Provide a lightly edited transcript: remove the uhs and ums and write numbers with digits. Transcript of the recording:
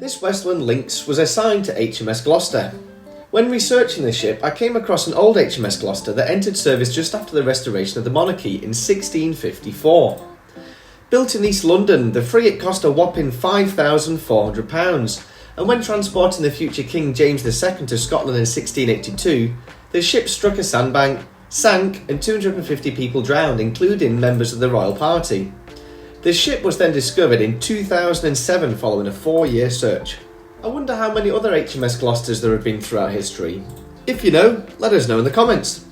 This Westland Lynx was assigned to HMS Gloucester. When researching the ship, I came across an old HMS Gloucester that entered service just after the restoration of the monarchy in 1654. Built in East London, the frigate cost a whopping £5,400, and when transporting the future King James II to Scotland in 1682, the ship struck a sandbank, sank, and 250 people drowned, including members of the royal party. The ship was then discovered in 2007 following a 4-year search. I wonder how many other HMS Gloucesters there have been throughout history. If you know, let us know in the comments.